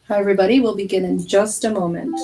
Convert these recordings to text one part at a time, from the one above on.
Hi, everybody. We'll begin in just a moment.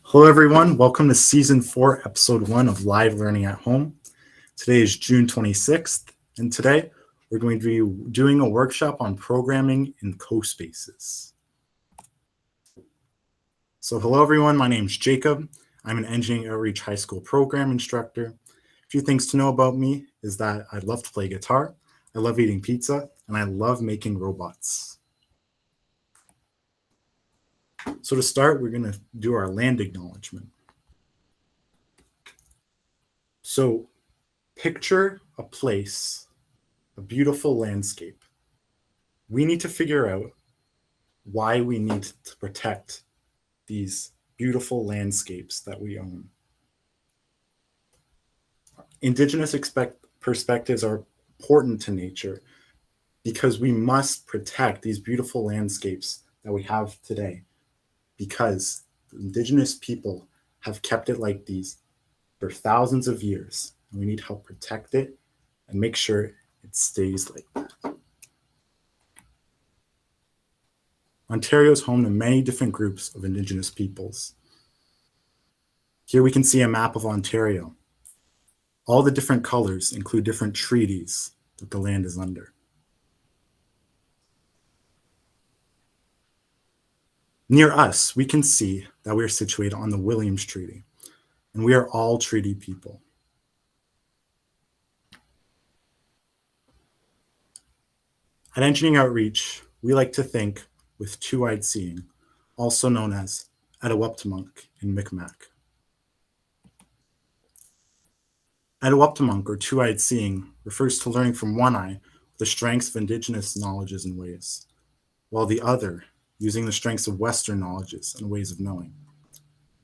Hello, everyone. Welcome to Season 4, Episode 1 of Live Learning at Home. Today is June 26th, and today we're going to be doing a workshop on programming in CoSpaces. So hello, everyone. My name is Jacob. I'm an Engineering Outreach High School program instructor. A few things to know about me is that I love to play guitar, I love eating pizza, and I love making robots. So to start, we're going to do our land acknowledgement. So picture a place, a beautiful landscape. We need to figure out why we need to protect these beautiful landscapes that we own. Indigenous perspectives are important to nature because we must protect these beautiful landscapes that we have today, because the Indigenous people have kept it like these for thousands of years, and we need to help protect it and make sure it stays like that. Ontario is home to many different groups of Indigenous peoples. Here we can see a map of Ontario. All the different colors include different treaties that the land is under. Near us, we can see that we are situated on the Williams Treaty, and we are all treaty people. At Engineering Outreach, we like to think with two-eyed seeing, also known as Adewaptamunk in Mi'kmaq. Adewaptamunk, or two-eyed seeing, refers to learning from one eye the strengths of Indigenous knowledges and ways, while the other using the strengths of Western knowledges and ways of knowing.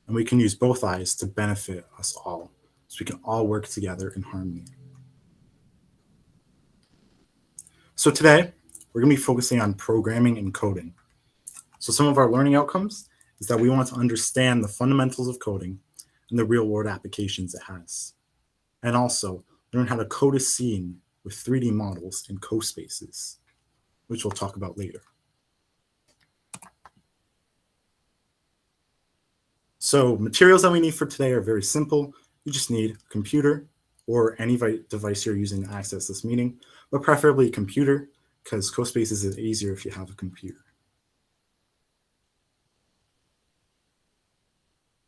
And we can use both eyes to benefit us all, so we can all work together in harmony. So today, we're going to be focusing on programming and coding. So some of our learning outcomes is that we want to understand the fundamentals of coding and the real-world applications it has. And also learn how to code a scene with 3D models in CoSpaces, which we'll talk about later. So materials that we need for today are very simple. You just need a computer or any device you're using to access this meeting, but preferably a computer, because CoSpaces is easier if you have a computer.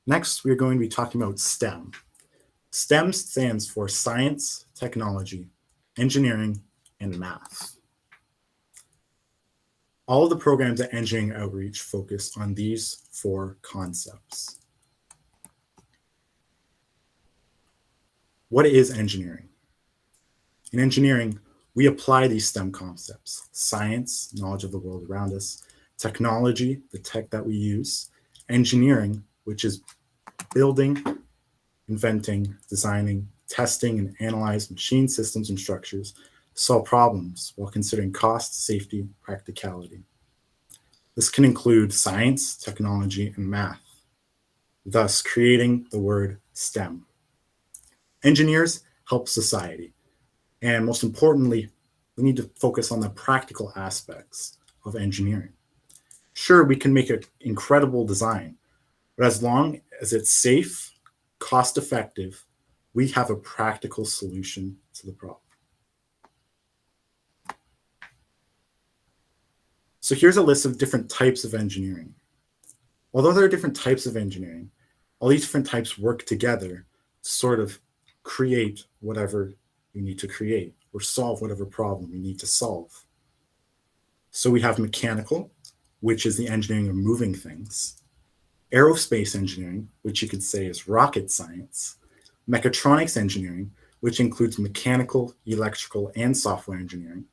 Next, we're going to be talking about STEM. STEM stands for science, technology, engineering, and math. All of the programs at Engineering Outreach focus on these 4 concepts. What is engineering? In engineering, we apply these STEM concepts: science, knowledge of the world around us; technology, the tech that we use; engineering, which is building inventing, designing, testing, and analyze machine systems and structures to solve problems while considering cost, safety, practicality. This can include science, technology, and math, thus creating the word STEM. Engineers help society, and most importantly, we need to focus on the practical aspects of engineering. Sure, we can make an incredible design, but as long as it's safe, cost effective, we have a practical solution to the problem. So here's a list of different types of engineering. Although there are different types of engineering, all these different types work together to sort of create whatever you need to create or solve whatever problem you need to solve. So we have mechanical, which is the engineering of moving things, aerospace engineering, which you could say is rocket science, mechatronics engineering, which includes mechanical, electrical, and software engineering.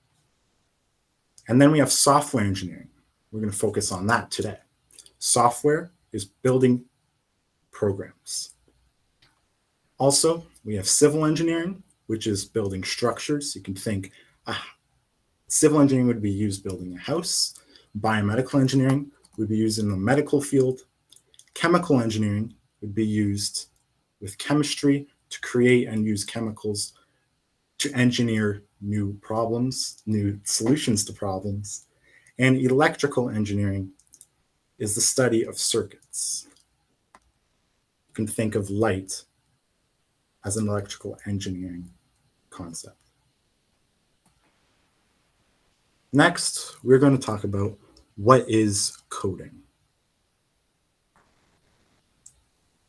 And then we have software engineering. We're going to focus on that today. Software is building programs. Also, we have civil engineering, which is building structures. You can think civil engineering would be used building a house. Biomedical engineering would be used in the medical field. Chemical engineering would be used with chemistry to create and use chemicals to engineer new problems, new solutions to problems. And electrical engineering is the study of circuits. You can think of light as an electrical engineering concept. Next, we're going to talk about what is coding.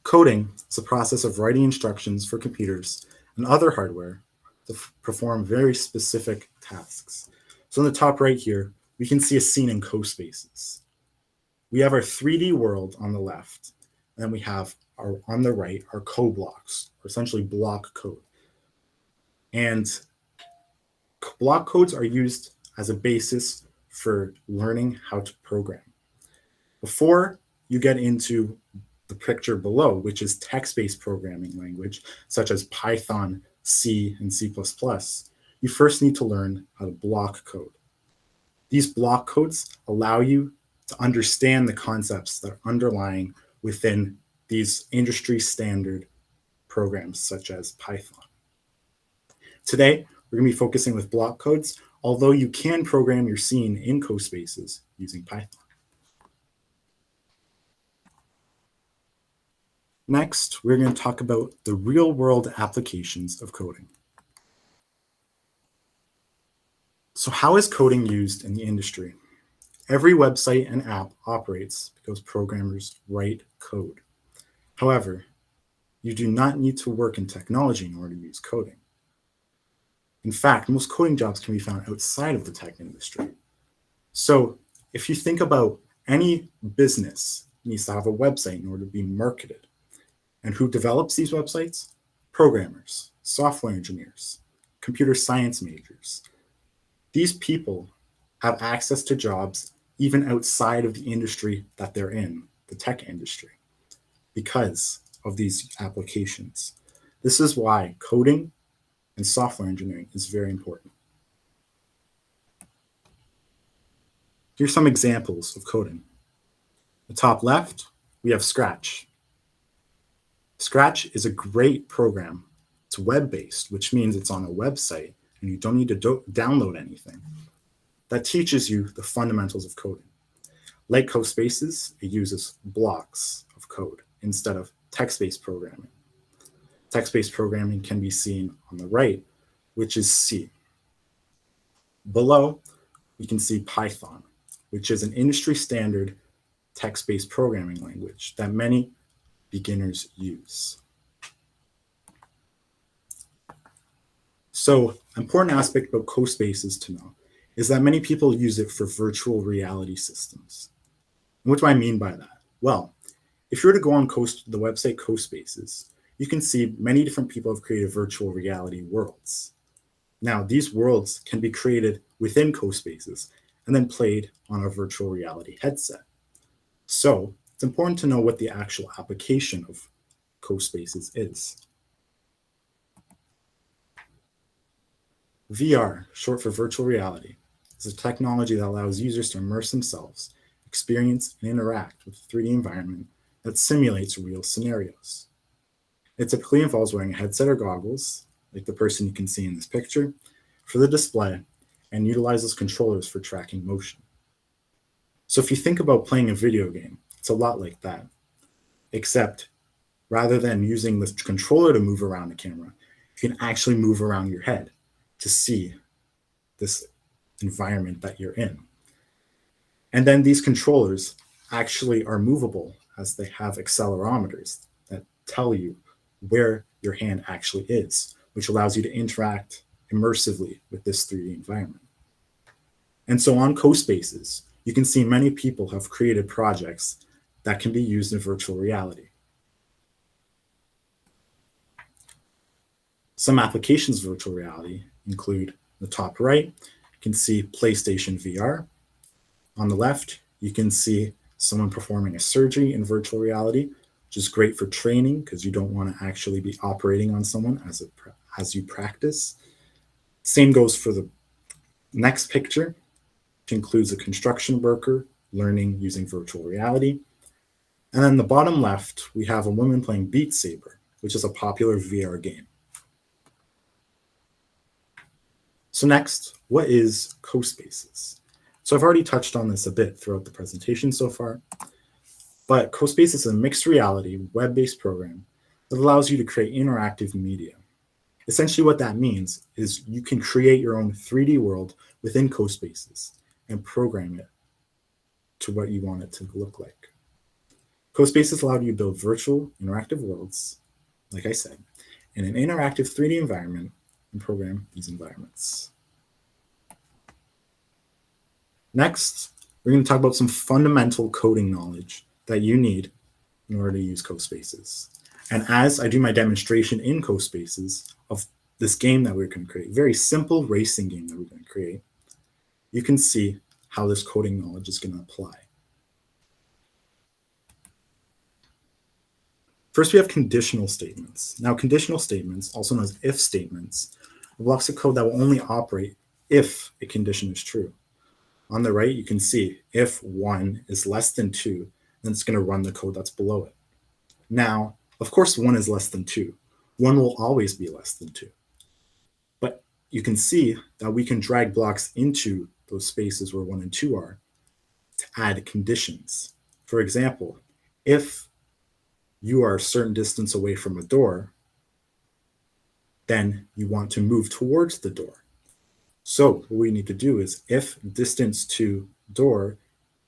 Coding is the process of writing instructions for computers and other hardware to perform very specific tasks. So in the top right here, we can see a scene in CoSpaces. We have our 3D world on the left, and then we have on the right our code blocks, or essentially block code. And block codes are used as a basis for learning how to program. Before you get into the picture below, which is text-based programming language, such as Python, C, and C++, you first need to learn how to block code. These block codes allow you to understand the concepts that are underlying within these industry standard programs, such as Python. Today, we're going to be focusing with block codes, although you can program your scene in CoSpaces using Python. Next, we're going to talk about the real-world applications of coding. So how is coding used in the industry? Every website and app operates because programmers write code. However, you do not need to work in technology in order to use coding. In fact, most coding jobs can be found outside of the tech industry. So if you think about any business needs to have a website in order to be marketed. And who develops these websites? Programmers, software engineers, computer science majors. These people have access to jobs even outside of the industry that they're in, the tech industry, because of these applications. This is why coding and software engineering is very important. Here's some examples of coding. The top left, we have Scratch. Scratch is a great program. It's web-based, which means it's on a website and you don't need to download anything. That teaches you the fundamentals of coding. Like CoSpaces, it uses blocks of code instead of text-based programming. Text-based programming can be seen on the right, which is C. Below, we can see Python, which is an industry standard text-based programming language that many beginners use. So, important aspect about CoSpaces to know is that many people use it for virtual reality systems. And what do I mean by that? Well, if you were to go on the website CoSpaces, you can see many different people have created virtual reality worlds. Now, these worlds can be created within CoSpaces and then played on a virtual reality headset. So, it's important to know what the actual application of CoSpaces is. VR, short for virtual reality, is a technology that allows users to immerse themselves, experience, and interact with a 3D environment that simulates real scenarios. It typically involves wearing a headset or goggles, like the person you can see in this picture, for the display, and utilizes controllers for tracking motion. So if you think about playing a video game, it's a lot like that, except rather than using the controller to move around the camera, you can actually move around your head to see this environment that you're in. And then these controllers actually are movable as they have accelerometers that tell you where your hand actually is, which allows you to interact immersively with this 3D environment. And so on CoSpaces, you can see many people have created projects that can be used in virtual reality. Some applications of virtual reality include the top right, you can see PlayStation VR. On the left, you can see someone performing a surgery in virtual reality, which is great for training because you don't want to actually be operating on someone as you practice. Same goes for the next picture, which includes a construction worker learning using virtual reality. And then the bottom left, we have a woman playing Beat Saber, which is a popular VR game. So next, what is CoSpaces? So I've already touched on this a bit throughout the presentation so far, but CoSpaces is a mixed reality web-based program that allows you to create interactive media. Essentially what that means is you can create your own 3D world within CoSpaces and program it to what you want it to look like. CoSpaces allowed you to build virtual interactive worlds, like I said, in an interactive 3D environment and program these environments. Next, we're going to talk about some fundamental coding knowledge that you need in order to use CoSpaces. And as I do my demonstration in CoSpaces of this game that we're going to create, very simple racing game that we're going to create, you can see how this coding knowledge is going to apply. First, we have conditional statements. Now, conditional statements, also known as if statements, are blocks of code that will only operate if a condition is true. On the right, you can see if 1 is less than 2, then it's going to run the code that's below it. Now, of course, 1 is less than 2. 1 will always be less than 2. But you can see that we can drag blocks into those spaces where 1 and 2 are to add conditions. For example, if you are a certain distance away from a door, then you want to move towards the door. So what we need to do is if distance to door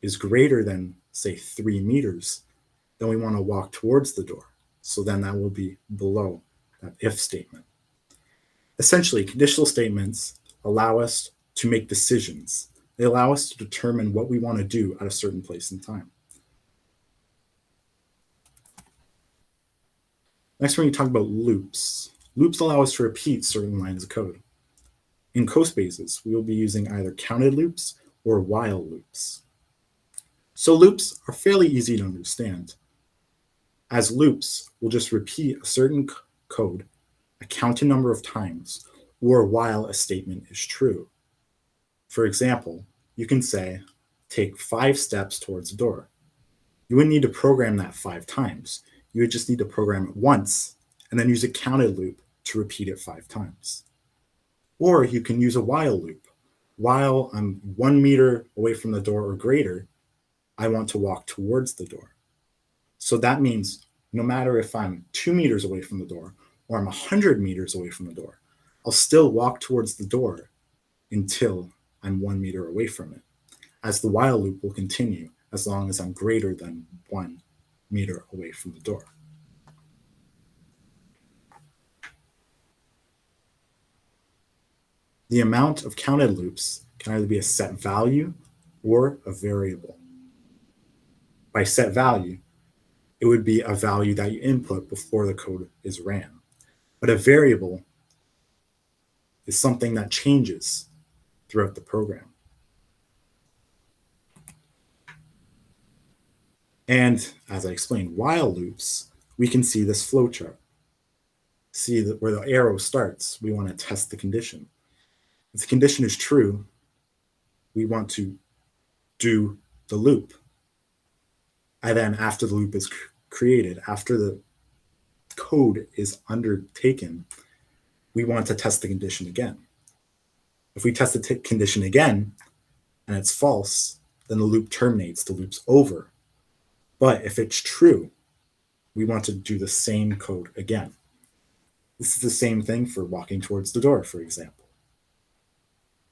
is greater than, say, 3 meters, then we want to walk towards the door. So then that will be below that if statement. Essentially, conditional statements allow us to make decisions. They allow us to determine what we want to do at a certain place in time. Next, we're going to talk about loops. Loops allow us to repeat certain lines of code. In CoSpaces, we will be using either counted loops or while loops. So loops are fairly easy to understand. As loops, we'll just repeat a certain code a counted number of times or while a statement is true. For example, you can say, take 5 steps towards the door. You wouldn't need to program that 5 times. You would just need to program it once and then use a counted loop to repeat it 5 times. Or you can use a while loop. While I'm 1 meter away from the door or greater, I want to walk towards the door. So that means no matter if I'm 2 meters away from the door or I'm 100 meters away from the door, I'll still walk towards the door until I'm 1 meter away from it, as the while loop will continue as long as I'm greater than 1 meter away from the door. The amount of counted loops can either be a set value or a variable. By set value, it would be a value that you input before the code is ran. But a variable is something that changes throughout the program. And as I explained, while loops we can see this flow chart. See that where the arrow starts, we want to test the condition. If the condition is true, we want to do the loop. And then after the loop is created, after the code is undertaken, we want to test the condition again. If we test the condition again and it's false, then the loop terminates, the loop's over. But if it's true, we want to do the same code again. This is the same thing for walking towards the door, for example.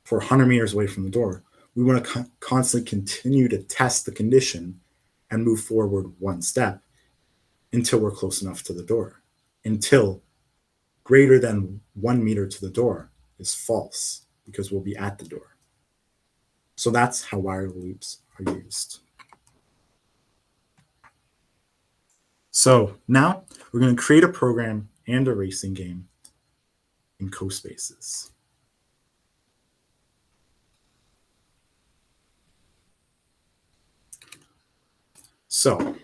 If we're 100 meters away from the door, we want to constantly continue to test the condition and move forward one step until we're close enough to the door, until greater than 1 meter to the door is false, because we'll be at the door. So that's how while loops are used. So now we're going to create a program and a racing game in CoSpaces. So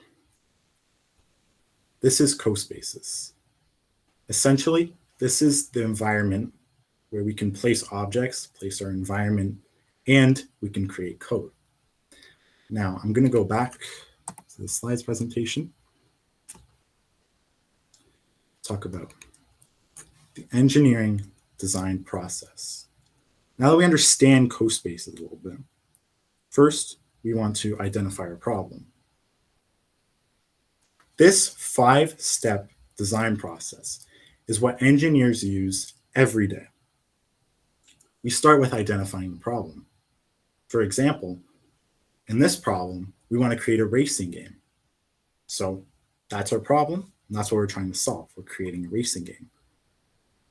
this is CoSpaces. Essentially, this is the environment where we can place objects, place our environment, and we can create code. Now I'm going to go back to the slides presentation. Talk about the engineering design process. Now that we understand CoSpaces a little bit, first we want to identify our problem. This 5-step design process is what engineers use every day. We start with identifying the problem. For example, in this problem, we want to create a racing game. So that's our problem, and that's what we're trying to solve. We're creating a racing game.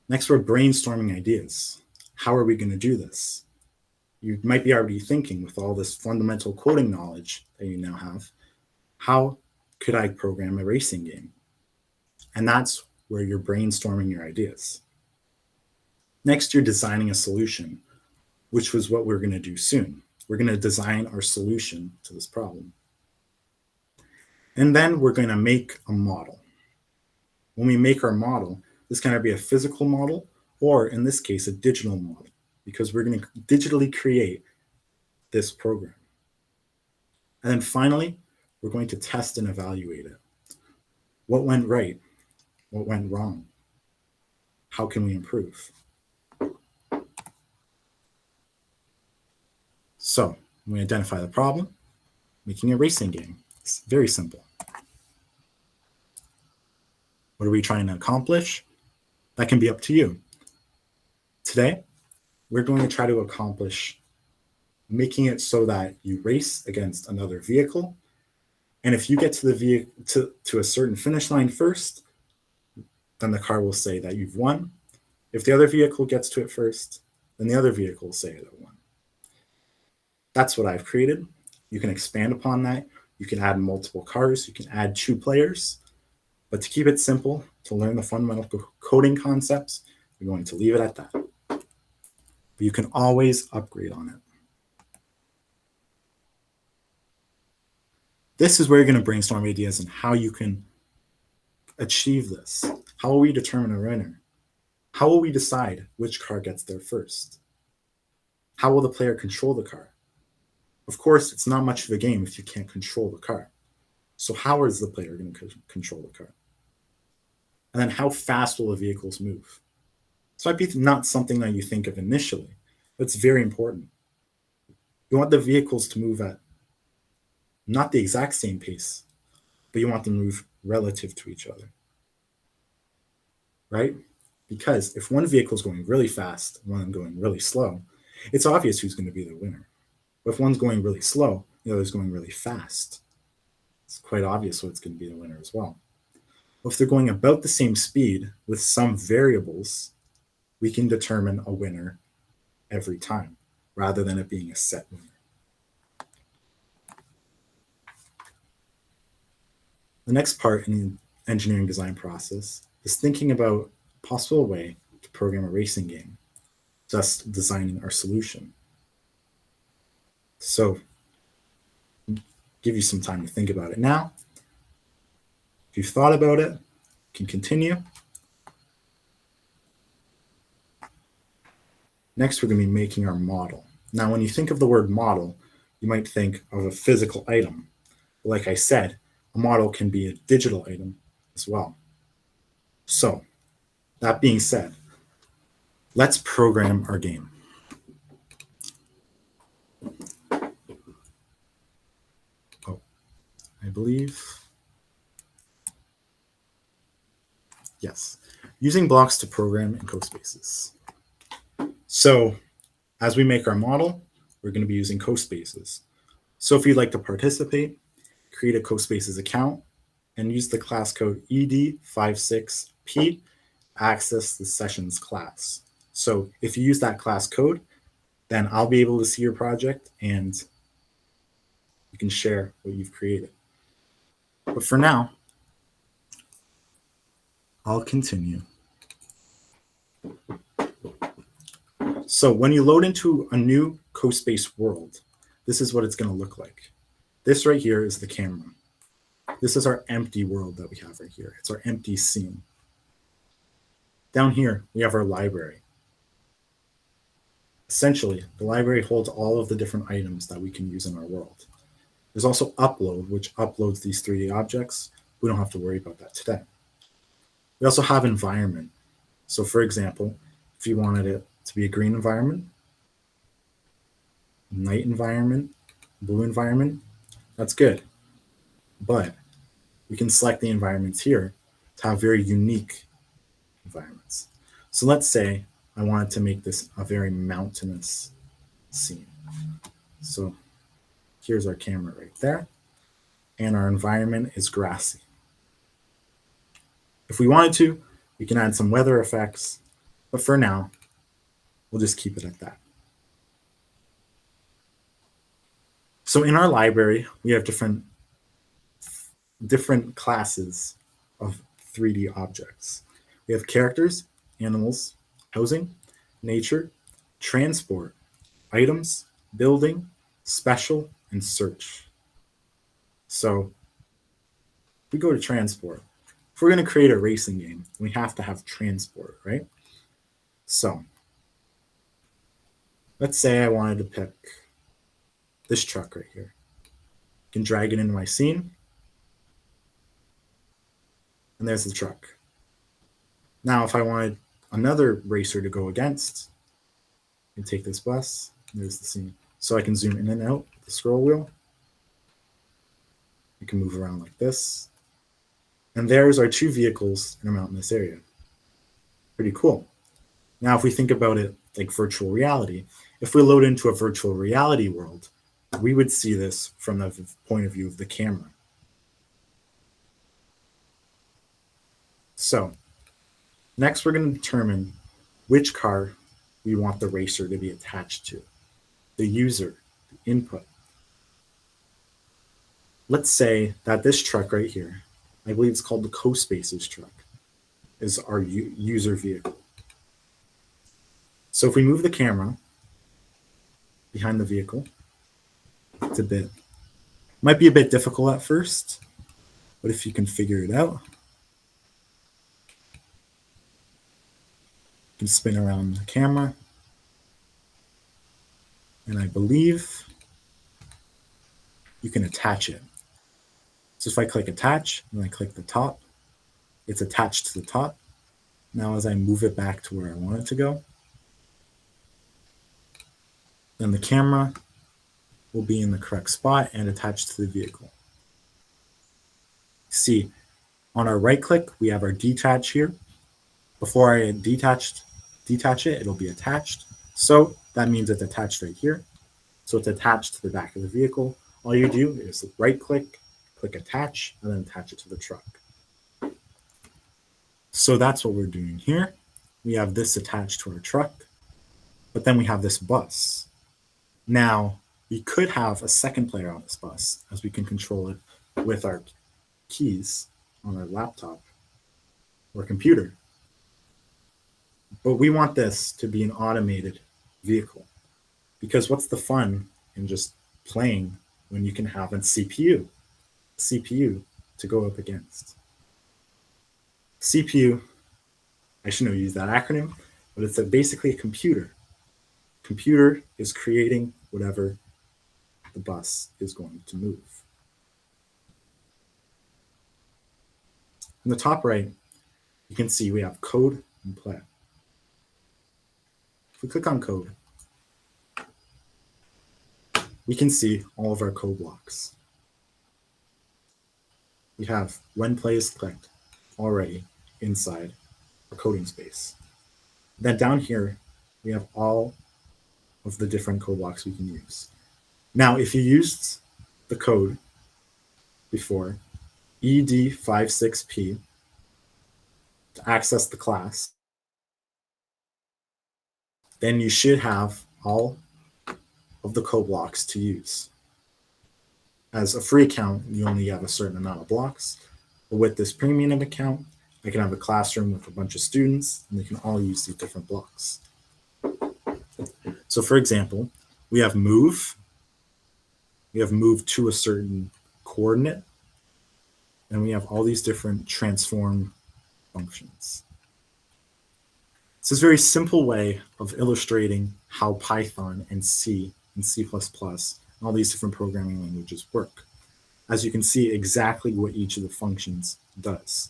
Next, we're brainstorming ideas. How are we going to do this? You might be already thinking, with all this fundamental coding knowledge that you now have, how could I program a racing game? And that's where you're brainstorming your ideas. Next, you're designing a solution, which was what we're going to do soon. We're going to design our solution to this problem. And then we're going to make a model. When we make our model, this can either be a physical model or, in this case, a digital model, because we're going to digitally create this program. And then finally, we're going to test and evaluate it. What went right? What went wrong? How can we improve? So when we identify the problem, making a racing game. It's very simple. What are we trying to accomplish? That can be up to you. Today, we're going to try to accomplish making it so that you race against another vehicle. And if you get to the vehicle to a certain finish line first, then the car will say that you've won. If the other vehicle gets to it first, then the other vehicle will say it won. That's what I've created. You can expand upon that. You can add multiple cars. You can add 2 players. But to keep it simple, to learn the fundamental coding concepts, we're going to leave it at that. But you can always upgrade on it. This is where you're going to brainstorm ideas on how you can achieve this. How will we determine a winner? How will we decide which car gets there first? How will the player control the car? Of course, it's not much of a game if you can't control the car. So how is the player going to control the car? And then how fast will the vehicles move? This might be not something that you think of initially, but it's very important. You want the vehicles to move at not the exact same pace, but you want them to move relative to each other, right? Because if one vehicle is going really fast, one going really slow, it's obvious who's going to be the winner. But if one's going really slow, the other's going really fast, it's quite obvious what's going to be the winner as well. But if they're going about the same speed with some variables, we can determine a winner every time, rather than it being a set winner. The next part in the engineering design process is thinking about a possible way to program a racing game, just designing our solution. So give you some time to think about it now. If you've thought about it, can continue. Next, we're going to be making our model. Now, when you think of the word model, you might think of a physical item. Like I said, a model can be a digital item as well. So, that being said, let's program our game. Oh, I believe, yes, using blocks to program in CoSpaces. So, as we make our model, we're going to be using CoSpaces. So if you'd like to participate, create a CoSpaces account and use the class code ED56P access the sessions class. So if you use that class code, then I'll be able to see your project and you can share what you've created. But for now, I'll continue. So when you load into a new CoSpace world, this is what it's going to look like. This right here is the camera. This is our empty world that we have right here. It's our empty scene. Down here, we have our library. Essentially, the library holds all of the different items that we can use in our world. There's also upload, which uploads these 3D objects. We don't have to worry about that today. We also have environment. So for example, if you wanted it to be a green environment, night environment, blue environment, that's good. But we can select the environments here to have very unique environments. So let's say I wanted to make this a very mountainous scene. So here's our camera right there, and our environment is grassy. If we wanted to, we can add some weather effects, but for now, we'll just keep it at that. So in our library, we have different classes of 3D objects. We have characters, animals, housing, nature, transport, items, building, special, and search. So if we go to transport, if we're going to create a racing game, we have to have transport, right? So let's say I wanted to pick this truck right here. I can drag it into my scene, and there's the truck. Now, if I wanted another racer to go against, I can take this bus, and there's the scene. So I can zoom in and out with the scroll wheel. You can move around like this. And there's our two vehicles in a mountainous area. Pretty cool. Now, if we think about it like virtual reality, if we load into a virtual reality world, we would see this from the point of view of the camera. So next, we're going to determine which car we want the racer to be attached to, the user, the input. Let's say that this truck right here, I believe it's called the CoSpaces truck, is our user vehicle. So if we move the camera behind the vehicle, might be a bit difficult at first, but if you can figure it out, you can spin around the camera. And I believe you can attach it. So if I click attach and I click the top, it's attached to the top. Now as I move it back to where I want it to go, then the camera will be in the correct spot and attached to the vehicle. See, on our right click, we have our detach here. Before I detach it, it'll be attached. So that means it's attached right here. So it's attached to the back of the vehicle. All you do is right click, click attach, and then attach it to the truck. So that's what we're doing here. We have this attached to our truck, but then we have this bus. Now, we could have a second player on this bus, as we can control it with our keys on our laptop or computer. But we want this to be an automated vehicle, because what's the fun in just playing when you can have a CPU to go up against? CPU, I shouldn't have used that acronym, but it's basically a computer. Computer is creating whatever the bus is going to move. In the top right, you can see we have code and play. If we click on code, we can see all of our code blocks. We have when play is clicked already inside our coding space. Then down here, we have all of the different code blocks we can use. Now, if you used the code before, ed56p, to access the class, then you should have all of the code blocks to use. As a free account, you only have a certain amount of blocks. But with this premium account, I can have a classroom with a bunch of students, and they can all use these different blocks. So for example, we have move. We have move to a certain coordinate. And we have all these different transform functions. It's this very simple way of illustrating how Python and C and C++ and all these different programming languages work. As you can see exactly what each of the functions does.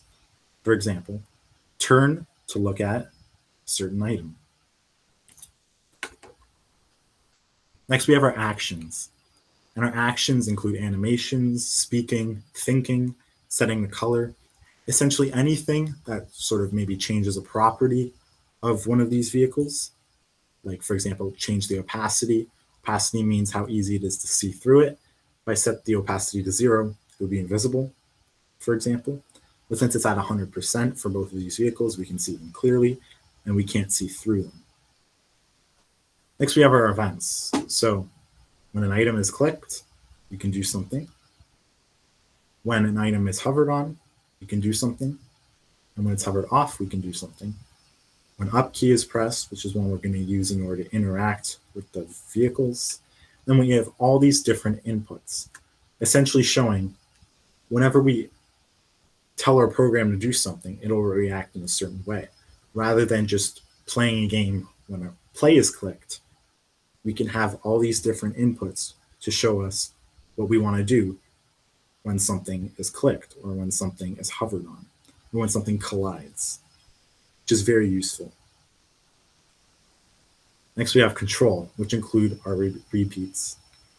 For example, turn to look at a certain item. Next, we have our actions. And our actions include animations, speaking, thinking, setting the color, essentially anything that sort of maybe changes a property of one of these vehicles. Like, for example, change the opacity. Opacity means how easy it is to see through it. If I set the opacity to 0, it would be invisible, for example. But since it's at 100% for both of these vehicles, we can see them clearly, and we can't see through them. Next, we have our events. So when an item is clicked, you can do something. When an item is hovered on, you can do something. And when it's hovered off, we can do something. When up key is pressed, which is one we're going to use in order to interact with the vehicles, then we have all these different inputs, essentially showing whenever we tell our program to do something, it'll react in a certain way. Rather than just playing a game when a play is clicked, we can have all these different inputs to show us what we want to do when something is clicked or when something is hovered on or when something collides, which is very useful. Next, we have control, which include our repeats.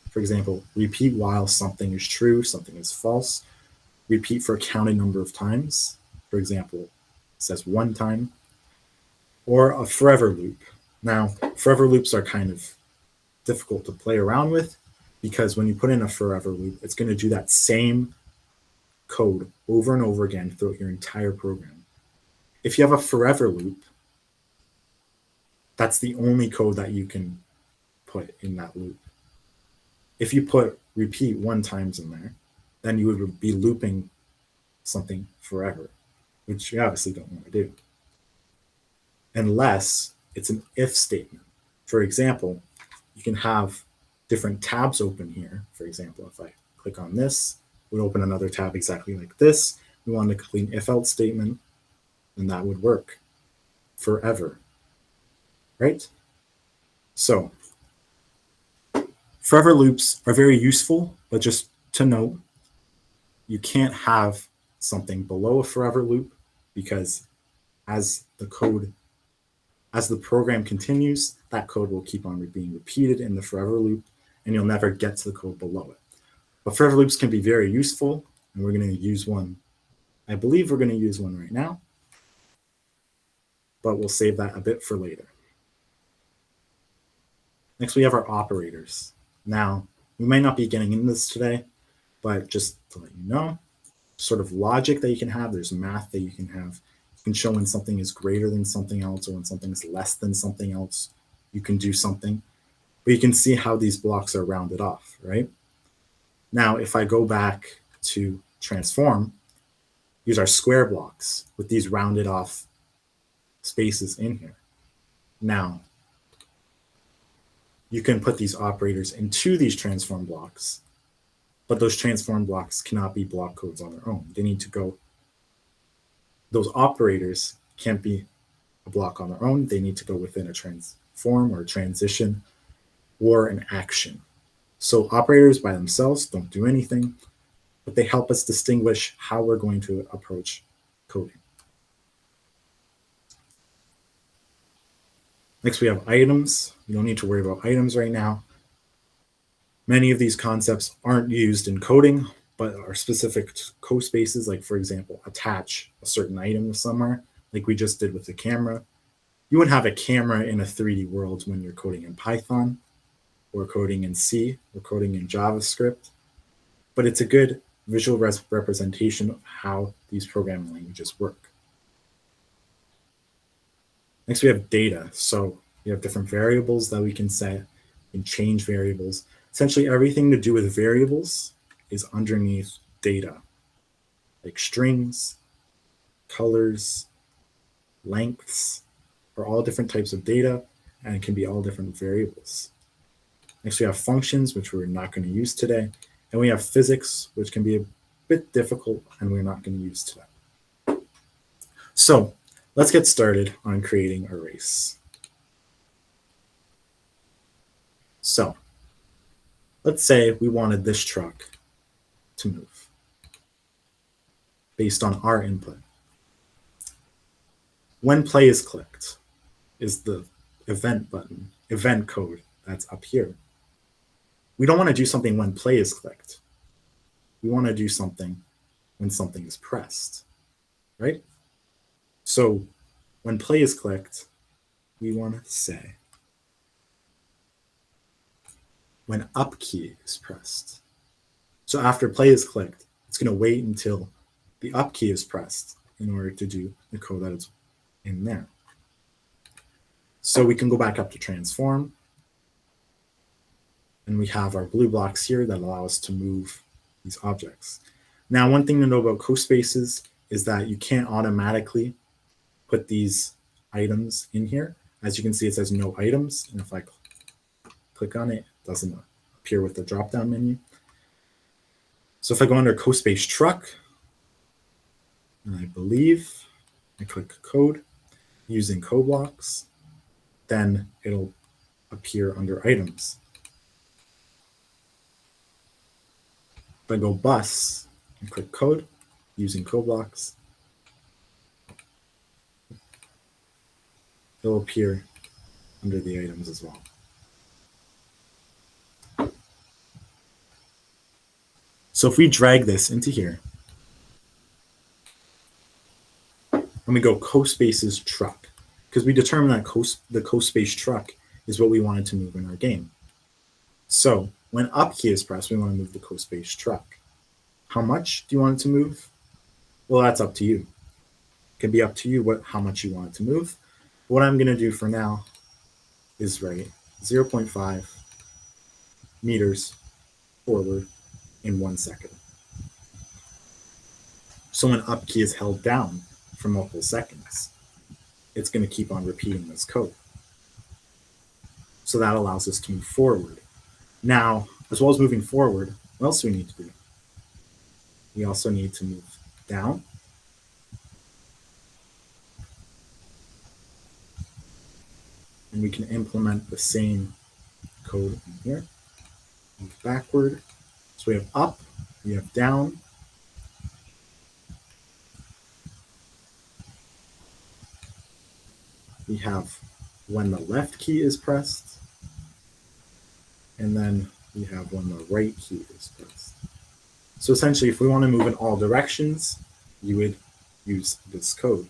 For example, repeat while something is true, something is false. Repeat for a counted number of times. For example, it says 1 time. Or a forever loop. Now, forever loops are kind of difficult to play around with because when you put in a forever loop, it's going to do that same code over and over again throughout your entire program. If you have a forever loop, that's the only code that you can put in that loop. If you put repeat 1 times in there, then you would be looping something forever, which you obviously don't want to do. Unless it's an if statement. For example, you can have different tabs open here. For example, if I click on this, it would open another tab exactly like this. We want to complete an if-else statement, and that would work forever, right? So forever loops are very useful, but just to note, you can't have something below a forever loop because as the program continues, that code will keep on being repeated in the forever loop, and you'll never get to the code below it. But forever loops can be very useful, and we're going to use one. I believe we're going to use one right now, but we'll save that a bit for later. Next, we have our operators. Now, we might not be getting into this today, but just to let you know, sort of logic that you can have, there's math that you can have. You can show when something is greater than something else or when something is less than something else, you can do something. But you can see how these blocks are rounded off, right? Now, if I go back to transform, these are square blocks with these rounded off spaces in here. Now, you can put these operators into these transform blocks, but those transform blocks cannot be block codes on their own. They need to go those operators can't be a block on their own. They need to go within a transform or a transition or an action. So operators by themselves don't do anything, but they help us distinguish how we're going to approach coding. Next, we have items. You don't need to worry about items right now. Many of these concepts aren't used in coding, but are specific to CoSpaces, like for example, attach a certain item somewhere, like we just did with the camera. You wouldn't have a camera in a 3D world when you're coding in Python or coding in C or coding in JavaScript, but it's a good visual representation of how these programming languages work. Next, we have data. So we have different variables that we can set and change variables. Essentially, everything to do with variables is underneath data, like strings, colors, lengths, are all different types of data, and it can be all different variables. Next, we have functions, which we're not going to use today. And we have physics, which can be a bit difficult, and we're not going to use today. So let's get started on creating a race. So let's say we wanted this truck to move based on our input. When play is clicked is the event button, event code that's up here. We don't want to do something when play is clicked. We want to do something when something is pressed, right? So when play is clicked, we want to say when up key is pressed. So after play is clicked, it's going to wait until the up key is pressed in order to do the code that is in there. So we can go back up to transform, and we have our blue blocks here that allow us to move these objects. Now, one thing to know about CoSpaces is that you can't automatically put these items in here. As you can see, it says no items, and if I click on it, it doesn't appear with the drop-down menu. So if I go under CoSpace truck, and I believe I click code using code blocks, then it'll appear under items. If I go bus and click code using code blocks, it'll appear under the items as well. So if we drag this into here, and we go CoSpaces truck, because we determined that the CoSpace truck is what we wanted to move in our game. So when up key is pressed, we want to move the CoSpace truck. How much do you want it to move? Well, that's up to you. It can be up to you how much you want it to move. What I'm going to do for now is write 0.5 meters forward in 1 second. So when up key is held down for multiple seconds, it's going to keep on repeating this code. So that allows us to move forward. Now, as well as moving forward, what else do we need to do? We also need to move down. And we can implement the same code in here. Move backward. So we have up, we have down. We have when the left key is pressed, and then we have when the right key is pressed. So essentially, if we want to move in all directions, you would use this code.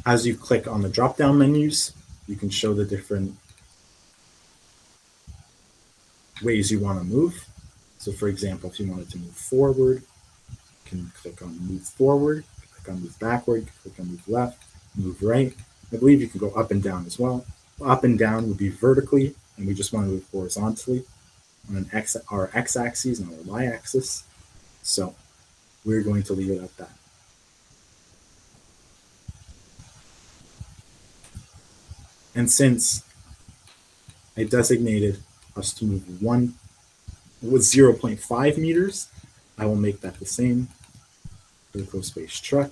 As you click on the drop-down menus, you can show the different ways you want to move. So for example, if you wanted to move forward, you can click on move forward, click on move backward, click on move left, move right. I believe you can go up and down as well. Up and down would be vertically, and we just want to move horizontally on our x-axis and our y-axis. So we're going to leave it at that. And since I designated us to move 1 with 0.5 meters, I will make that the same for the CoSpace truck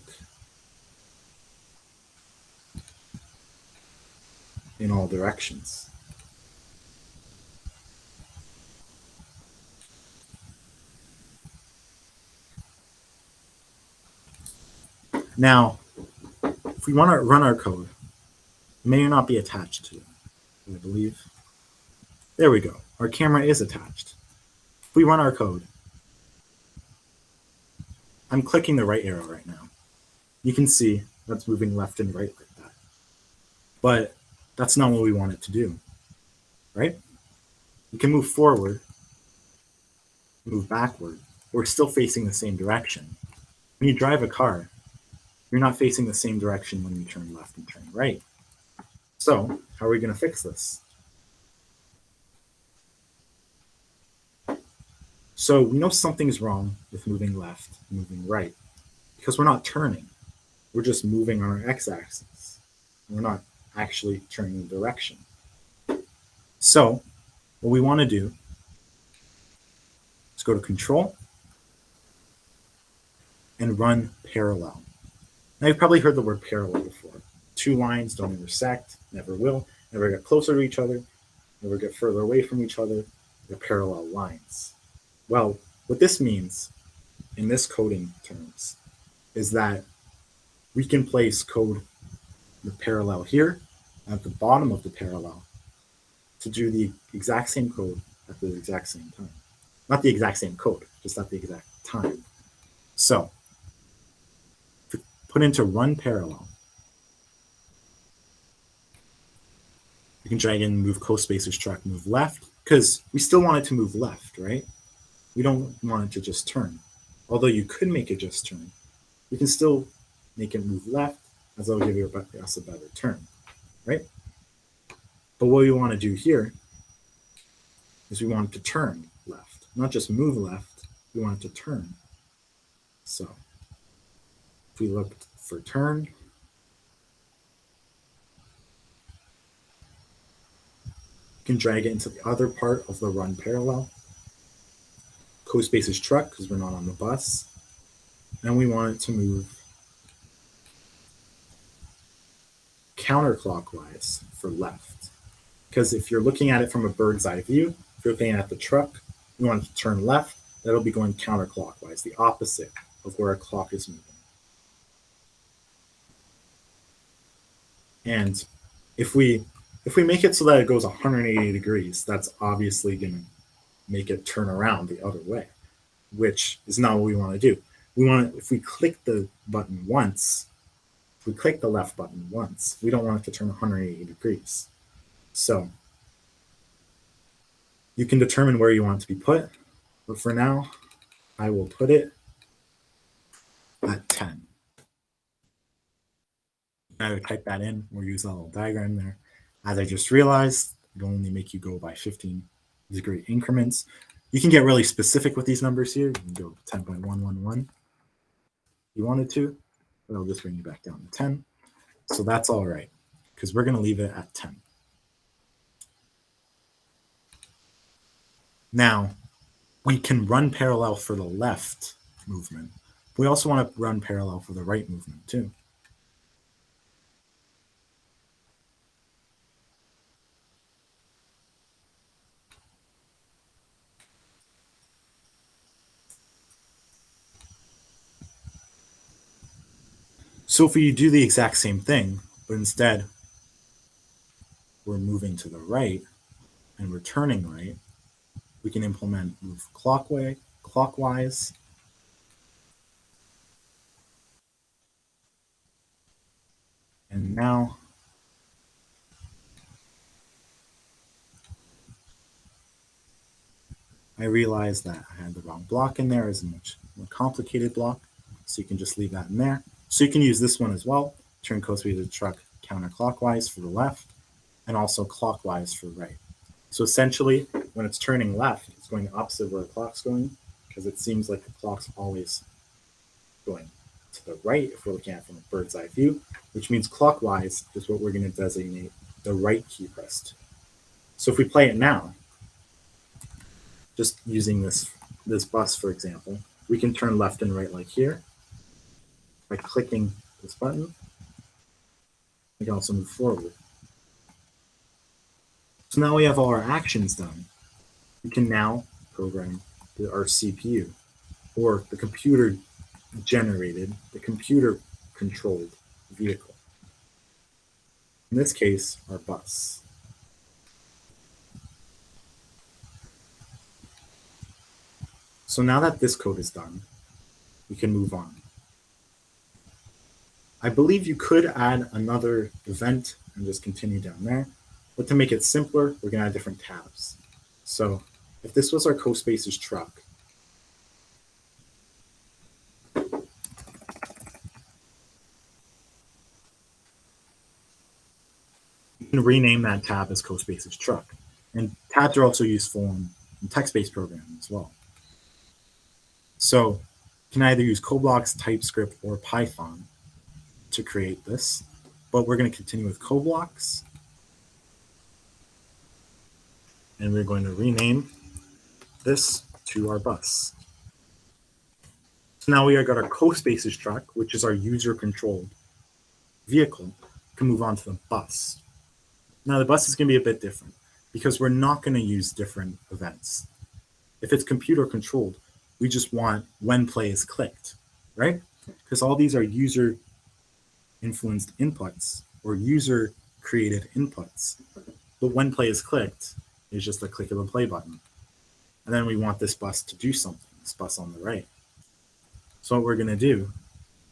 in all directions. Now, if we want to run our code, it may not be attached to it, I believe. There we go. Our camera is attached. If we run our code, I'm clicking the right arrow right now. You can see that's moving left and right like that. But that's not what we want it to do, right? You can move forward, move backward. We're still facing the same direction. When you drive a car, you're not facing the same direction when you turn left and turn right. So how are we going to fix this? So we know something's wrong with moving left, moving right, because we're not turning. We're just moving on our x-axis. We're not actually turning the direction. So what we want to do is go to Control and run parallel. Now you've probably heard the word parallel before. Two lines don't intersect, never will, never get closer to each other, never get further away from each other. They're parallel lines. Well, what this means in this coding terms is that we can place code the parallel here at the bottom of the parallel to do the exact same code at the exact same time. Not the exact same code, just at the exact time. So to put into run parallel, you can drag in move CoSpaces truck, move left, because we still want it to move left, right? We don't want it to just turn. Although you could make it just turn, you can still make it move left, as that'll give us a better turn, right? But what we want to do here is we want it to turn left, not just move left, we want it to turn. So if we look for turn, you can drag it into the other part of the run parallel. CoSpaces truck, because we're not on the bus. And we want it to move counterclockwise for left. Because if you're looking at it from a bird's eye view, if you're looking at the truck, you want it to turn left, that'll be going counterclockwise, the opposite of where a clock is moving. And if we make it so that it goes 180 degrees, that's obviously going to make it turn around the other way, which is not what we want to do. We want, if we click the button once, if we click the left button once, we don't want it to turn 180 degrees. So you can determine where you want it to be put, but for now, I will put it at 10. I would type that in or use a little diagram there. As I just realized, it'll only make you go by 15-degree increments. You can get really specific with these numbers here. You can go 10.111 if you wanted to, but I'll just bring you back down to 10. So that's all right, because we're going to leave it at 10. Now, we can run parallel for the left movement. We also want to run parallel for the right movement too. So if we do the exact same thing, but instead we're moving to the right and we're turning right, we can implement move clockwise. And now I realized that I had the wrong block in there. It's a much more complicated block. So you can just leave that in there. So you can use this one as well. Turn CoSpaces truck counterclockwise for the left and also clockwise for right. So essentially, when it's turning left, it's going the opposite of where the clock's going, because it seems like the clock's always going to the right if we're looking at it from a bird's eye view, which means clockwise is what we're going to designate the right key pressed. So if we play it now, just using this bus, for example, we can turn left and right like here by clicking this button. We can also move forward. So now we have all our actions done. We can now program our CPU, or the computer generated, the computer controlled vehicle. In this case, our bus. So now that this code is done, we can move on. I believe you could add another event and just continue down there, but to make it simpler, we're gonna add different tabs. So if this was our CoSpaces truck, you can rename that tab as CoSpaces truck. And tabs are also useful in text-based programming as well. So you can either use CoBlocks, TypeScript, or Python to create this, but we're going to continue with CoBlocks. And we're going to rename this to our bus. So now we got our CoSpaces truck, which is our user-controlled vehicle. We can move on to the bus. Now the bus is going to be a bit different because we're not going to use different events. If it's computer controlled, we just want when play is clicked, right? Because all these are user influenced inputs or user created inputs. But when play is clicked is just a click of the play button. And then we want this bus to do something, this bus on the right. So what we're going to do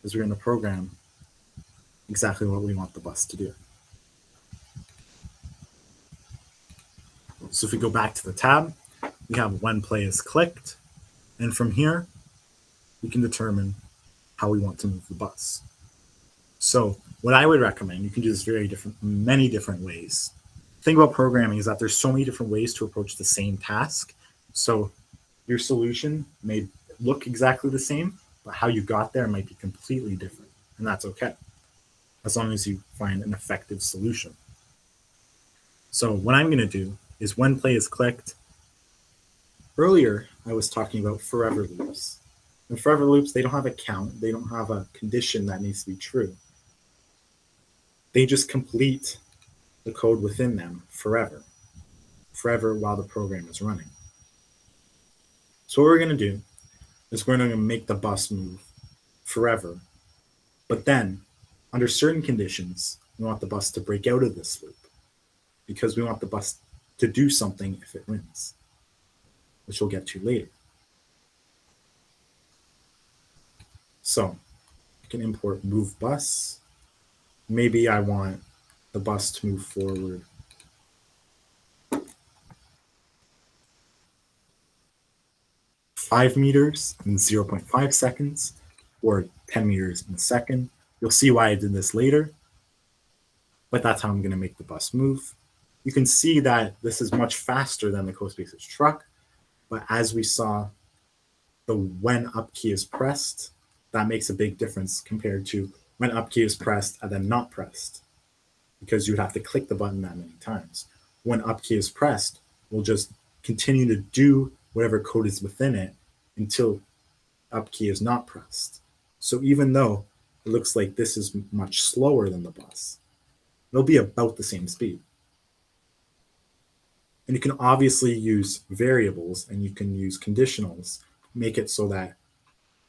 is we're going to program exactly what we want the bus to do. So if we go back to the tab, we have when play is clicked. And from here, we can determine how we want to move the bus. So what I would recommend, you can do this many different ways. The thing about programming is that there's so many different ways to approach the same task. So your solution may look exactly the same, but how you got there might be completely different. And that's okay, as long as you find an effective solution. So what I'm going to do is when play is clicked. Earlier, I was talking about forever loops. And forever loops, they don't have a count. They don't have a condition that needs to be true. They just complete the code within them forever while the program is running. So what we're going to do is we're going to make the bus move forever. But then, under certain conditions, we want the bus to break out of this loop because we want the bus to do something if it wins, which we'll get to later. So I can import move bus. Maybe I want the bus to move forward 5 meters in 0.5 seconds or 10 meters in a second. You'll see why I did this later, but that's how I'm going to make the bus move. You can see that this is much faster than the CoSpaces truck, but as we saw, the when up key is pressed, that makes a big difference compared to when up key is pressed and then not pressed, because you'd have to click the button that many times. When up key is pressed, we'll just continue to do whatever code is within it until up key is not pressed. So even though it looks like this is much slower than the bus, it'll be about the same speed. And you can obviously use variables and you can use conditionals, make it so that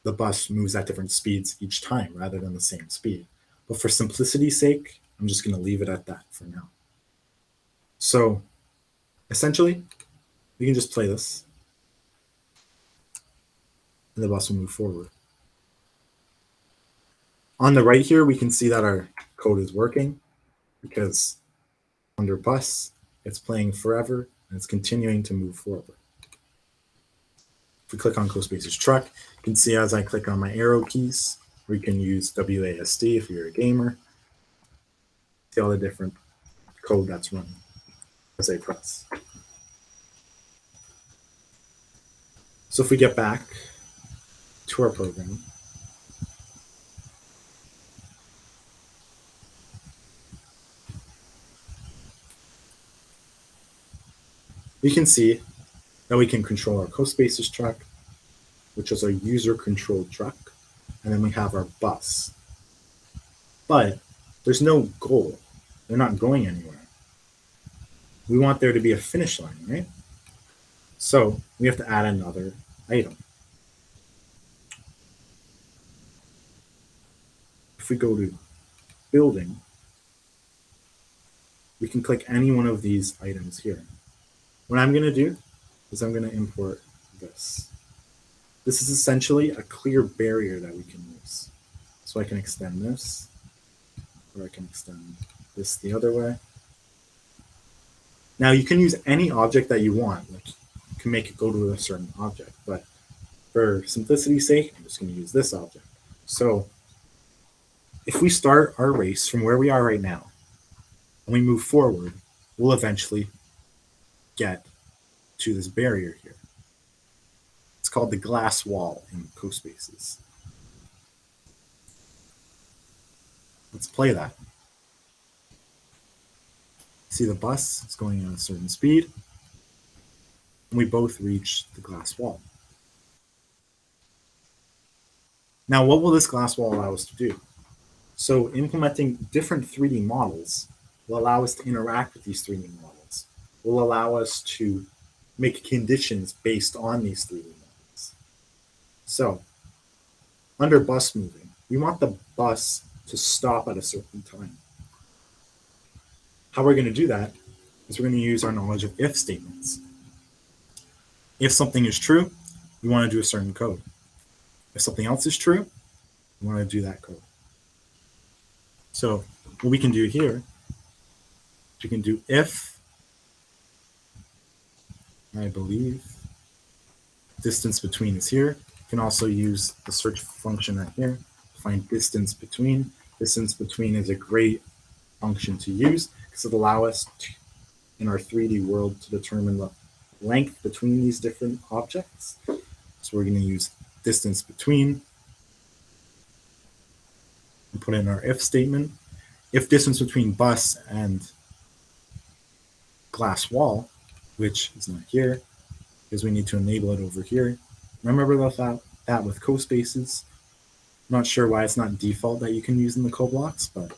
the bus moves at different speeds each time rather than the same speed. But for simplicity's sake, I'm just going to leave it at that for now. So essentially, we can just play this and the bus will move forward. On the right here, we can see that our code is working because under bus, it's playing forever and it's continuing to move forward. If we click on CoSpaces truck, you can see as I click on my arrow keys, we can use WASD if you're a gamer. See all the different code that's running as I press. So if we get back to our program, we can see that we can control our CoSpaces truck, which is our user-controlled truck, and then we have our bus. But there's no goal. They're not going anywhere. We want there to be a finish line, right? So we have to add another item. If we go to building, we can click any one of these items here. What I'm going to do is I'm going to import this. This is essentially a clear barrier that we can use. So I can extend this, or I can extend this the other way. Now you can use any object that you want. Like you can make it go to a certain object, but for simplicity's sake, I'm just going to use this object. So if we start our race from where we are right now, and we move forward, we'll eventually get to this barrier here. It's called the glass wall in CoSpaces. Let's play that. See the bus, it's going at a certain speed, and we both reach the glass wall. Now, what will this glass wall allow us to do? So implementing different 3D models will allow us to interact with these 3D models, will allow us to make conditions based on these 3D models. So under bus moving, we want the bus to stop at a certain time. How we're going to do that is we're going to use our knowledge of if statements. If something is true, we want to do a certain code. If something else is true, we want to do that code. So what we can do here is we can do if, I believe, distance between is here. You can also use the search function right here to find distance between. Distance between is a great function to use because it allows us to, in our 3D world, to determine the length between these different objects. So we're going to use distance between and put in our if statement. If distance between bus and glass wall, which is not here, because we need to enable it over here. Remember that with CoSpaces. I'm not sure why it's not default that you can use in the CoBlocks, but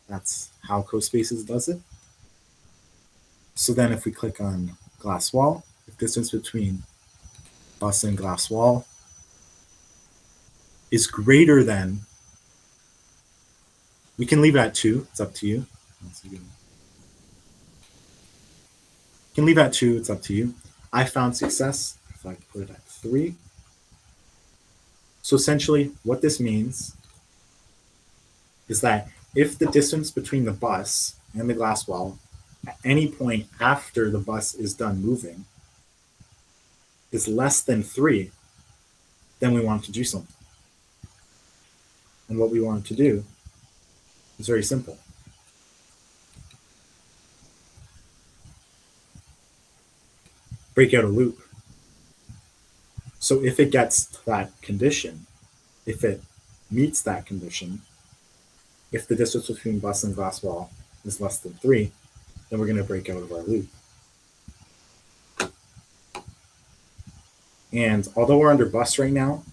that's how CoSpaces does it. So then if we click on glass wall, the distance between bus and glass wall is greater than, we can leave it at 2, it's up to you. You can leave it at 2, it's up to you. I found success if I put it at 3. So essentially what this means is that if the distance between the bus and the glass wall at any point after the bus is done moving is less than 3, then we want to do something. And what we want to do is very simple. Break out a loop. So if it gets to that condition, if it meets that condition, if the distance between bus and glass wall is less than 3, then we're going to break out of our loop. And although we're under bus right now,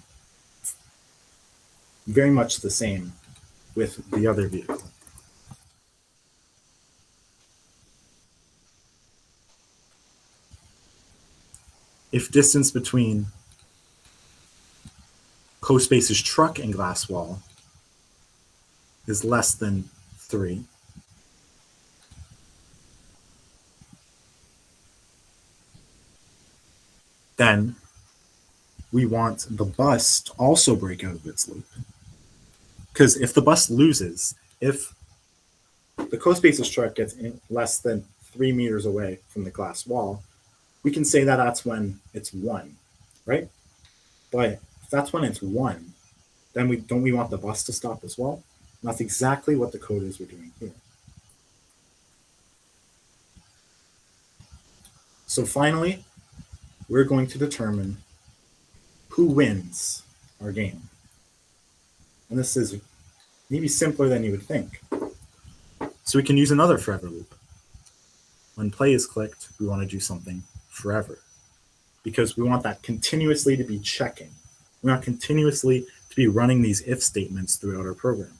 it's very much the same with the other vehicle. If distance between CoSpaces truck and glass wall is less than 3, then we want the bus to also break out of its loop. Because if the bus loses, if the CoSpaces truck gets less than 3 meters away from the glass wall, we can say that that's when it's 1, right? But if that's when it's 1, then we want the bus to stop as well? And that's exactly what the code is we're doing here. So finally, we're going to determine who wins our game. And this is maybe simpler than you would think. So we can use another forever loop. When play is clicked, we want to do something forever because we want that continuously to be checking. We want continuously to be running these if statements throughout our program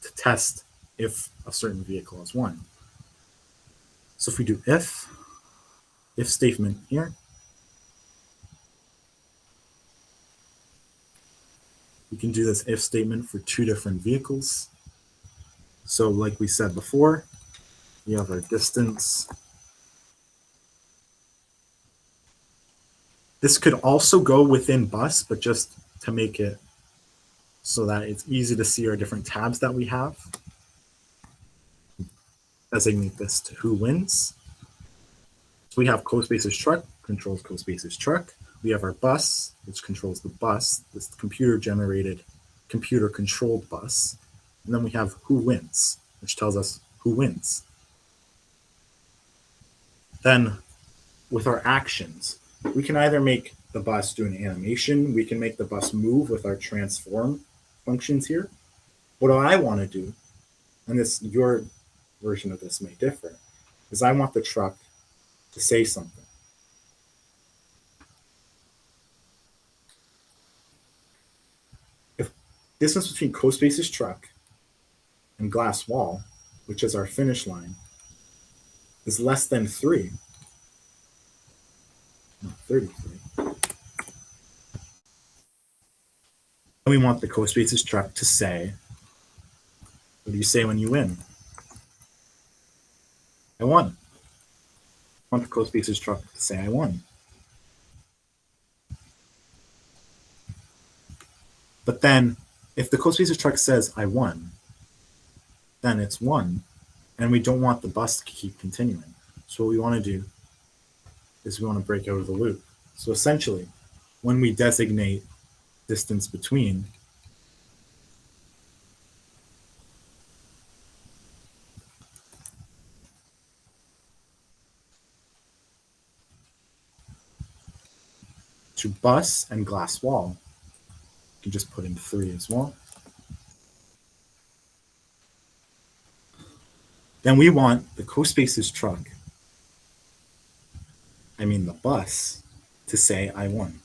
to test if a certain vehicle is won. So if we do if statement here, we can do this if statement for two different vehicles. So like we said before, we have our distance. This could also go within bus, but just to make it so that it's easy to see our different tabs that we have. Designate this to who wins. So we have CoSpaces truck, controls CoSpaces truck. We have our bus, which controls the bus, this computer-generated, computer-controlled bus. And then we have who wins, which tells us who wins. Then with our actions, we can either make the bus do an animation, we can make the bus move with our transform functions here. What do I want to do, and this your version of this may differ, is I want the truck to say something. If distance between CoSpaces truck and glass wall, which is our finish line, is less than 3, not 33, and we want the CoSpaces truck to say, what do you say when you win? I won. I want the CoSpaces truck to say I won. But then if the CoSpaces truck says I won, then it's won, and we don't want the bus to keep continuing. So what we want to do is we want to break out of the loop. So essentially, when we designate distance between, to bus and glass wall, you can just put in 3 as well. Then we want the CoSpaces truck, I mean the bus, to say I won.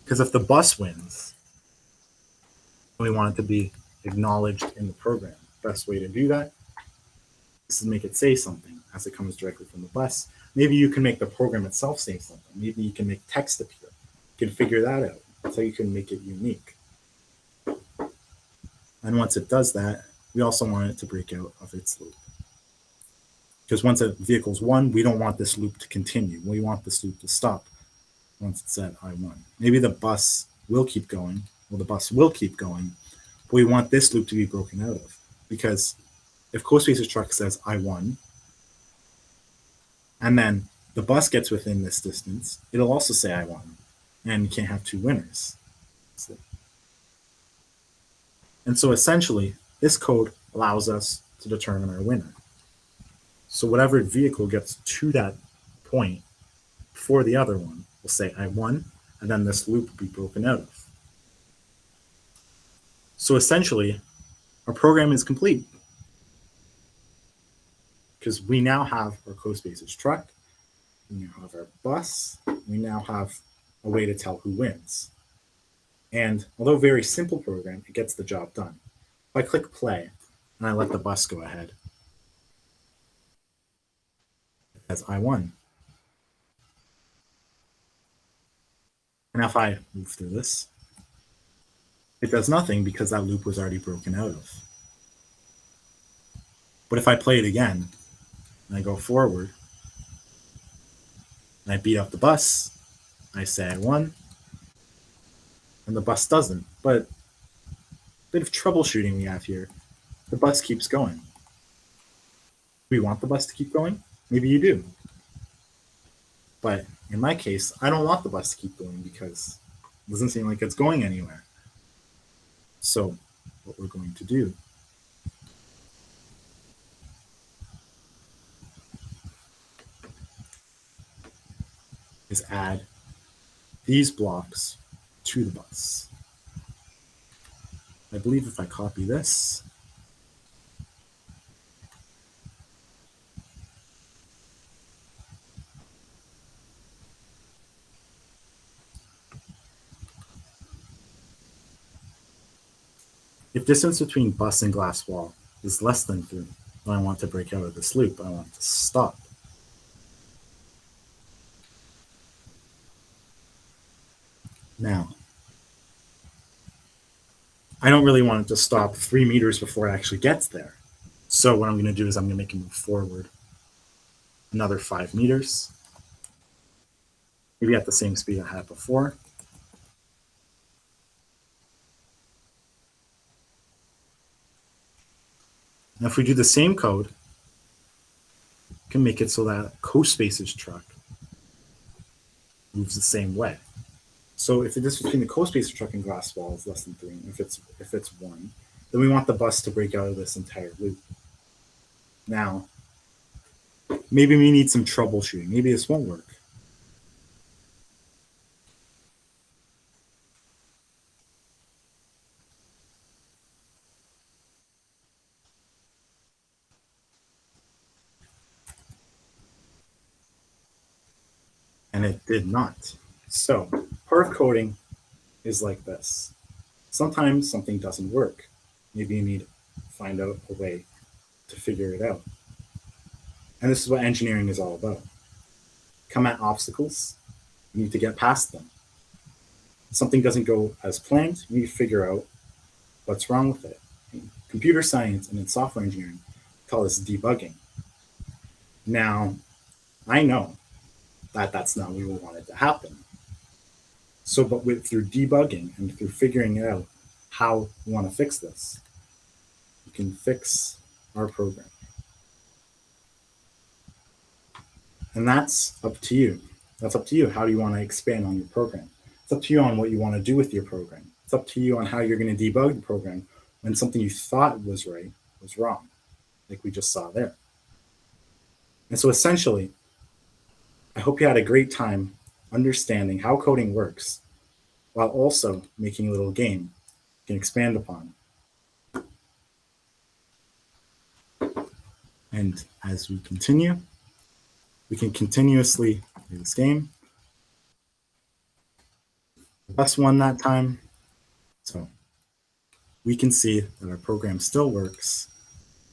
Because if the bus wins, we want it to be acknowledged in the program. Best way to do that is to make it say something as it comes directly from the bus. Maybe you can make the program itself say something. Maybe you can make text appear. You can figure that out. That's how you can make it unique. And once it does that, we also want it to break out of its loop. Because once a vehicle's won, we don't want this loop to continue. We want this loop to stop once it said I won. Maybe the bus will keep going. Well, the bus will keep going, but we want this loop to be broken out of. Because if CoSpaces truck says I won, and then the bus gets within this distance, it'll also say I won. And you can't have two winners. And so essentially, this code allows us to determine our winner. So whatever vehicle gets to that point before the other one will say I won, and then this loop will be broken out of. So essentially, our program is complete because we now have our CoSpaces truck, we now have our bus, we now have a way to tell who wins. And although a very simple program, it gets the job done. If I click play and I let the bus go ahead, it says I won. And if I move through this, it does nothing because that loop was already broken out of. But if I play it again and I go forward and I beat up the bus, I say I won, and the bus doesn't. But a bit of troubleshooting we have here. The bus keeps going. Do we want the bus to keep going? Maybe you do. But in my case, I don't want the bus to keep going because it doesn't seem like it's going anywhere. So what we're going to do is add these blocks to the bus. I believe if I copy this, If distance between bus and glass wall is less than 3, then I want to break out of this loop. I want to stop. Now, I don't really want it to stop 3 meters before it actually gets there. So what I'm going to do is I'm going to make it move forward another 5 meters, maybe at the same speed I had before. And if we do the same code, we can make it so that CoSpaces truck moves the same way. So if the distance between the CoSpaces truck and glass wall is less than 3, if it's 1, then we want the bus to break out of this entire loop. Now, maybe we need some troubleshooting. Maybe this won't work. And it did not. So part of coding is like this. Sometimes something doesn't work. Maybe you need to find out a way to figure it out. And this is what engineering is all about. Come at obstacles, you need to get past them. If something doesn't go as planned, you need to figure out what's wrong with it. In computer science and in software engineering, we call this debugging. Now, I know that that's not what we wanted to happen. So, but through debugging and through figuring out how we want to fix this, we can fix our program. And that's up to you. That's up to you. How do you want to expand on your program? It's up to you on what you want to do with your program. It's up to you on how you're going to debug the program when something you thought was right was wrong, like we just saw there. And so essentially, I hope you had a great time understanding how coding works while also making a little game you can expand upon. And as we continue, we can continuously play this game. The bus won that time. So we can see that our program still works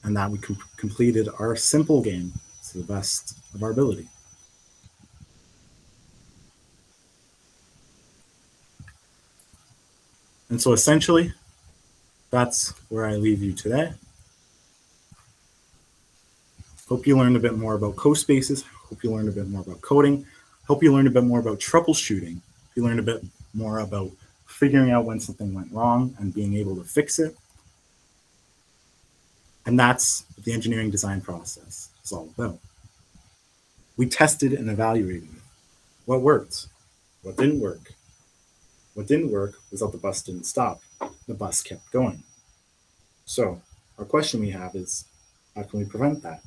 and that we completed our simple game to the best of our ability. And so essentially, that's where I leave you today. Hope you learned a bit more about CoSpaces. Hope you learned a bit more about coding. Hope you learned a bit more about troubleshooting. You learned a bit more about figuring out when something went wrong and being able to fix it. And that's what the engineering design process is all about. We tested and evaluated what worked, what didn't work. What didn't work was that the bus didn't stop. The bus kept going. So our question we have is, how can we prevent that?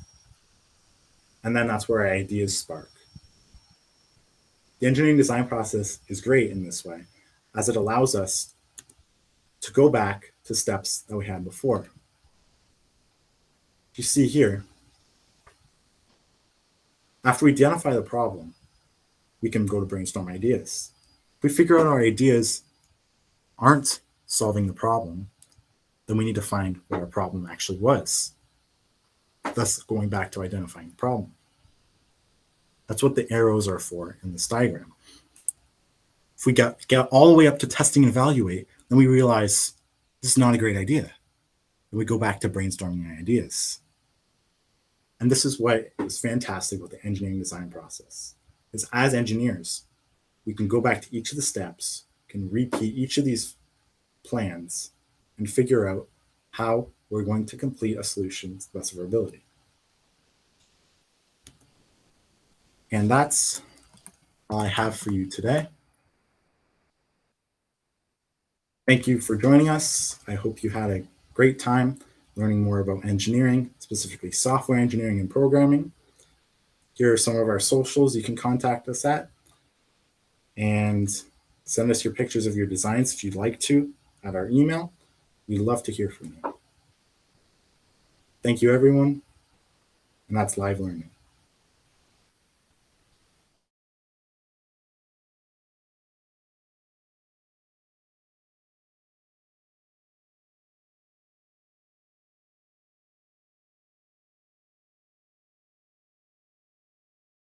And then that's where our ideas spark. The engineering design process is great in this way, as it allows us to go back to steps that we had before. You see here, after we identify the problem, we can go to brainstorm ideas. If we figure out our ideas aren't solving the problem, then we need to find what our problem actually was. Thus, going back to identifying the problem. That's what the arrows are for in this diagram. If we get all the way up to testing and evaluate, then we realize this is not a great idea. Then we go back to brainstorming ideas. And this is what is fantastic with the engineering design process. Is as engineers, we can go back to each of the steps, can repeat each of these plans, and figure out how we're going to complete a solution to the best of our ability. And that's all I have for you today. Thank you for joining us. I hope you had a great time learning more about engineering, specifically software engineering and programming. Here are some of our socials you can contact us at. And send us your pictures of your designs if you'd like to at our email. We'd love to hear from you. Thank you, everyone. And that's Live Learning.